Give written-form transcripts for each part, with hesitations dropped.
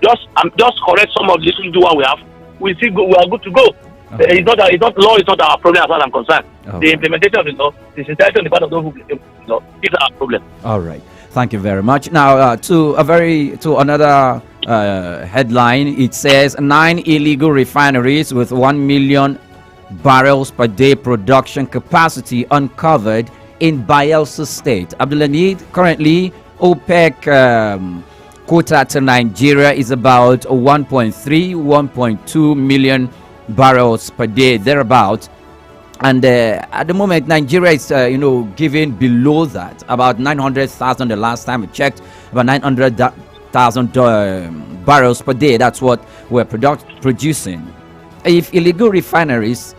just correct some of the little do what we have. We are good to go. Okay. It's not law. It's not our problem as far as I'm concerned. Okay. The implementation of the law, the sincerity on the part of those who implement the law, is our problem. All right. Thank you very much. Now, to another headline, it says 9 illegal refineries with 1 million barrels per day production capacity uncovered in Bayelsa State. Abdulhamid, currently OPEC quota to Nigeria is about 1.2 million barrels per day, thereabout. And at the moment, Nigeria is, giving below that, about 900,000 the last time we checked, about 900,000 barrels per day. That's what we're producing. If illegal refineries,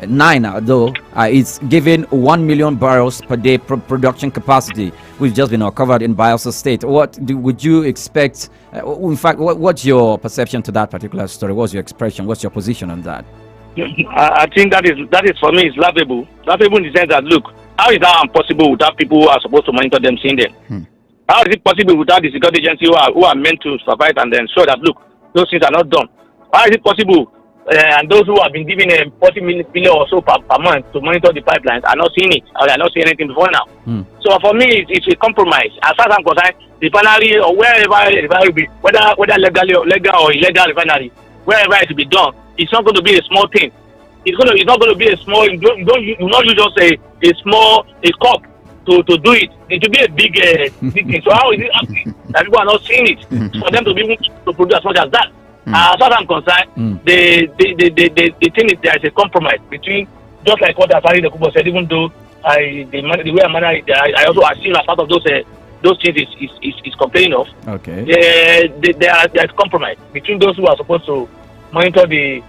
9 though, it's giving 1 million barrels per day production capacity, which just been uncovered in Bayelsa State. Would you expect? In fact, what's your perception to that particular story? What's your expression? What's your position on that? I think that is for me is laughable. Laughable in the sense that, look, how is that possible without people who are supposed to monitor them seeing them? How is it possible without the security agency who are meant to supervise and ensure that, look, those things are not done? How is it possible and those who have been given 40 million or so per month to monitor the pipelines are not seeing it, or they are not seeing anything before now? So for me, it's a compromise. As far as I'm concerned, the refinery or wherever it be, whether legal or illegal refinery, wherever it will be done, it's not going to be a small thing. It's not going to be a small. You not use just a small cup to do it. It will be a big thing. So how is it happening that people are not seeing it? For them to be able to produce as much as that. As far as I'm concerned, the thing is there is a compromise between, just like what Afari the Kubo said. Even though the way I manage it, I also assume as part of those things is complaining of. Okay. There's compromise between those who are supposed to monitor the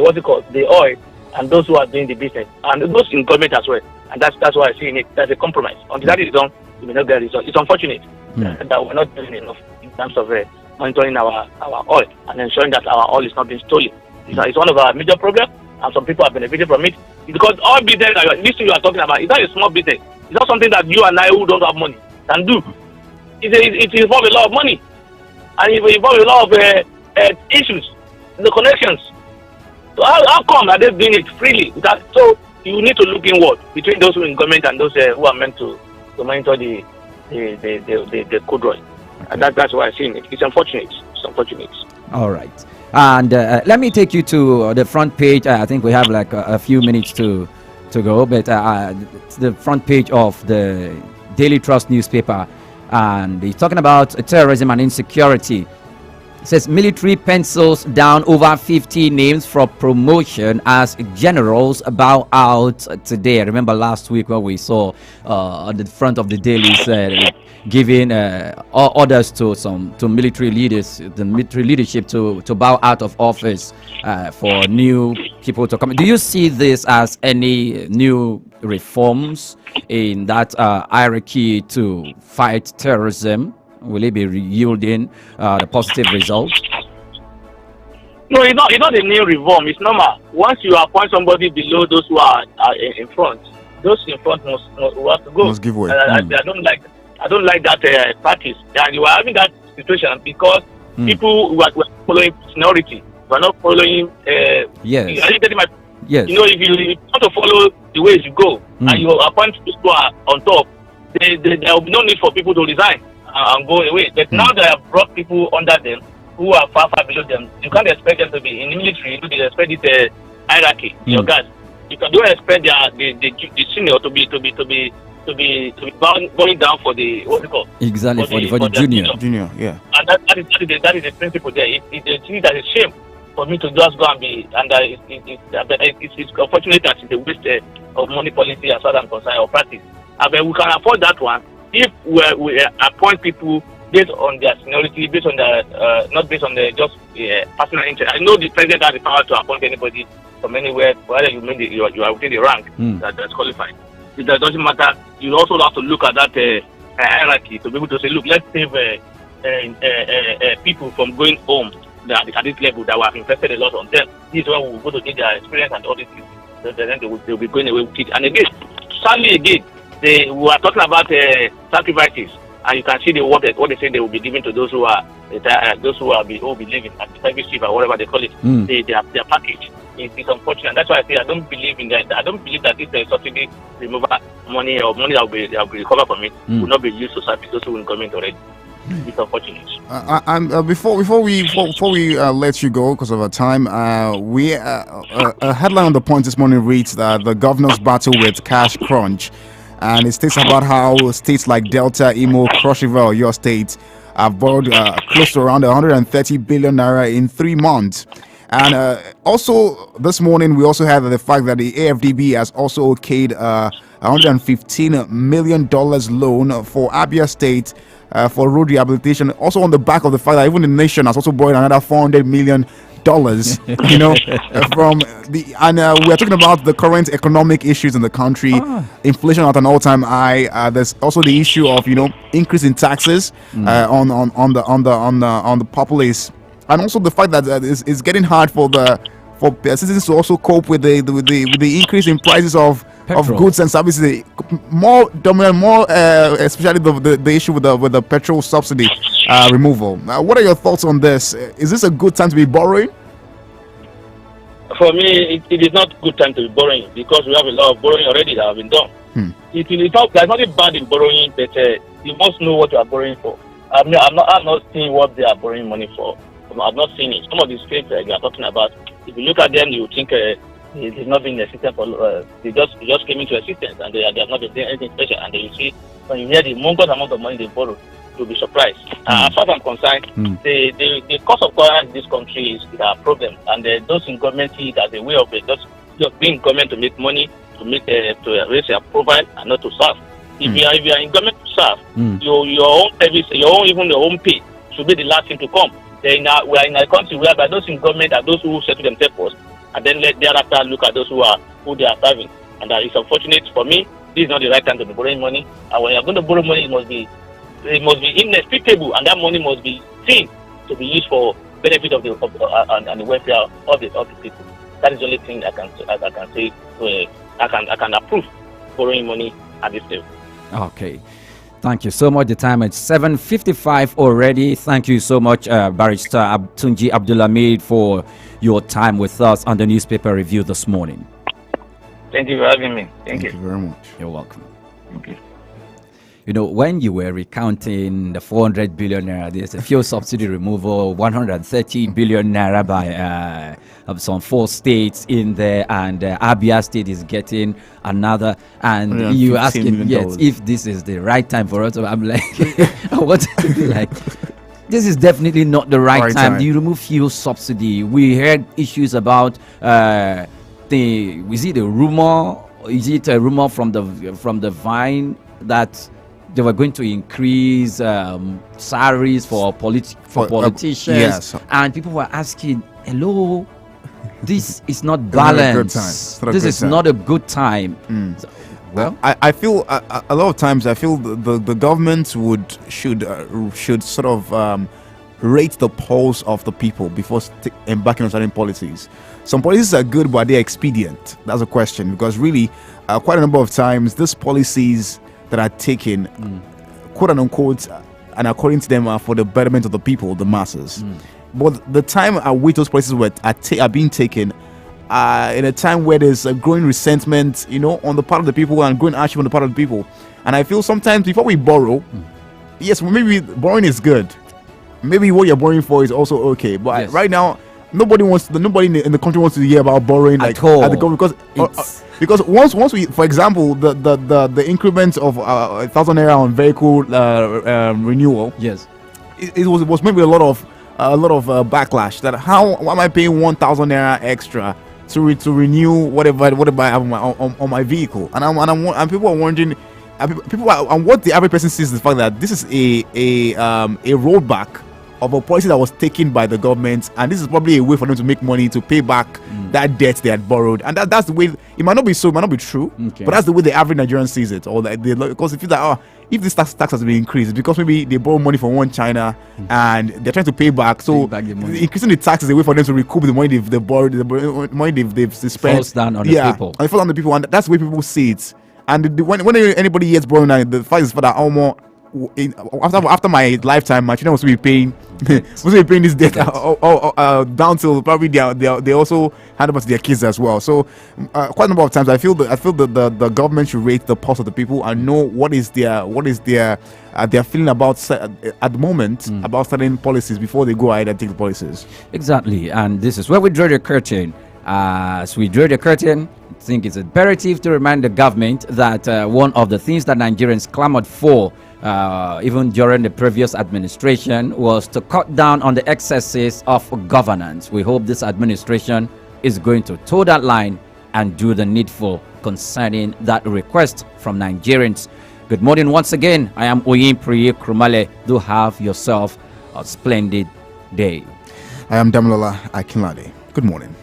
what's it called, the oil, and those who are doing the business, and those in government as well. And that's why I see in it. There's a compromise. Until that is done, we may not get result. It's unfortunate that we're not doing enough in terms of monitoring our oil and ensuring that our oil is not being stolen. It's one of our major problems, and some people have benefited from it. Because all business, this thing you are talking about, is not a small business. It's not something that you and I who don't have money can do. It involves a lot of money, and it involves a lot of issues, the connections. So how come are they doing it freely? So you need to look inward between those who are in government and those who are meant to monitor the crude oil. Okay. And that's why I see it. It's unfortunate. All right. And let me take you to the front page. I think we have like a few minutes to go, but the front page of the Daily Trust newspaper, and he's talking about terrorism and insecurity. It says military pencils down over 50 names for promotion as generals bow out today. I remember last week when we saw on the front of the dailies giving orders to military leaders, the military leadership to bow out of office for new people to come. Do you see this as any new reforms in that hierarchy to fight terrorism? Will it be yielding the positive results? No, it's not a new reform. It's normal. Once you appoint somebody below those who are in front, those in front must have to go. Must give way. I don't like that practice. And you are having that situation because people who are following seniority, who are not following. Yes. Are you getting my? Yes. You know, if you want to follow the ways you go and you appoint people who are on top, there will be no need for people to resign and go away. But now they have brought people under them who are far below them. You can't expect them to be in the military. You don't expect it hierarchy. Your guys, you don't expect the senior to be going down for the what's it called? Exactly for the junior. Yeah. And that is the principle there. It's that is shame for me to just go and be, and it's unfortunate that it's a waste of money policy as far as I'm concerned or practice. But we can afford that one if we appoint people based on their seniority, based on their not based on their just personal interest. I know the president has the power to appoint anybody from anywhere, whether you are within the rank that's qualified. It doesn't matter. You also have to look at that hierarchy to be able to say, look, let's save people from going home at this level that we have invested a lot on them. This is where we will go to get their experience and all these things. Then they will be going away with it. And again, sadly, we are talking about sacrifices. and you can see what they say they will be giving to those who are those who will be living at the service chief or whatever they call it. Their package. It's unfortunate. That's why I say I don't believe in that. I don't believe that this subsidy removal money or money that will be recovered from it will not be used to service those who will come in already. It's unfortunate. And before we let you go because of our time, a headline on the point this morning reads that the governor's battle with cash crunch, and it states about how states like Delta, Imo, Cross River, your state have borrowed close to around 130 billion naira in 3 months. And also this morning we also had the fact that the AFDB has also okayed $115 million loan for Abia State for road rehabilitation. Also on the back of the fact that even the nation has also borrowed another $400 million. You know, from the we are talking about the current economic issues in the country, inflation at an all-time high. There's also the issue of increase in taxes on the populace. And also the fact that it's getting hard for citizens to also cope with the increase in prices of goods and services. More dominant, especially the issue with the petrol subsidy removal. What are your thoughts on this? Is this a good time to be borrowing? For me, it is not a good time to be borrowing because we have a lot of borrowing already that have been done. There's nothing bad in borrowing, but you must know what you are borrowing for. I'm not seeing what they are borrowing money for. I've not seen it. Some of these states you are talking about, if you look at them, you think it's not been a system for. They just came into existence and they have not been doing anything special. And then you see when you hear the monstrous amount of money they borrow, you'll be surprised. As far as I'm concerned, the cost of currency in this country is a problem, and those in government see it as a way of just being government to make money, to raise their profile and not to serve. If you are in government to serve, your own service, even your own pay should be the last thing to come. We are in a country whereby those in government are those who settle themselves first, and then let thereafter look at those who they are serving. And it's unfortunate for me. This is not the right time to be borrowing money. And when you are going to borrow money, it must be inexplicable, and that money must be seen to be used for benefit of the welfare of the people. That is the only thing I can say. I can approve borrowing money at this level. Okay. Thank you so much. The time is 7:55 already. Thank you so much, Barrister Tunji Abdulhamid, for your time with us on the newspaper review this morning. Thank you for having me. Thank you very much. You're welcome. Thank you. You know, when you were recounting the 400 billion naira, there's a fuel subsidy removal, 130 billion naira by some 4 states in there, and Abia State is getting another. And you asking, yes, if this is the right time for us. I'm like, what like? This is definitely not the right time. You remove fuel subsidy. We heard issues about is it a rumor? Is it a rumor from the Vine that they were going to increase salaries for politicians? Yes. And people were asking, hello, this is not balanced. This is not a good time. So, well, I feel a lot of times I feel the government should sort of rate the pulse of the people before embarking on certain policies. Some policies are good, but they're expedient. That's a question, because really, quite a number of times, these policies that are taken, quote unquote, and according to them, are for the betterment of the people, the masses. But the time at which those policies are being taken, in a time where there's a growing resentment, on the part of the people, and growing action on the part of the people. And I feel sometimes before we borrow, yes, maybe borrowing is good. Maybe what you're borrowing for is also okay. But right now, nobody in the country wants to hear about borrowing at all. At the government, because once we, for example, the increment of 1,000 naira on vehicle renewal, yes, it was maybe a lot of backlash. That how am I paying 1,000 naira extra to renew whatever I have on my vehicle? And people are wondering, and what the average person sees is the fact that this is a rollback of a policy that was taken by the government, and this is probably a way for them to make money to pay back that debt they had borrowed. And that's the way. It might not be so, it might not be true, but that's the way the average Nigerian sees it. Or because if this tax has been increased, it's because maybe they borrow money from one China and they're trying to pay back. So increasing the tax is a way for them to recoup the money they borrowed, the money they've spent. Falls down on the people. And it falls on the people, and that's the way people see it. And when anybody hears borrowing, the fact is for that almost after my lifetime, my children will be paying this debt down till probably they also hand over to their kids as well. So quite a number of times I feel that the government should rate the pulse of the people and know what is their feeling about at the moment about certain policies before they go ahead and take the policies. Exactly, and this is where we draw the curtain. As we draw the curtain, I think it's imperative to remind the government that one of the things that Nigerians clamored for even during the previous administration was to cut down on the excesses of governance. We hope this administration is going to toe that line and do the needful concerning that request from Nigerians. Good morning once again. I am Oyin Priye Krumale. Do have yourself a splendid day. I am Damilola Akinlade. Good morning.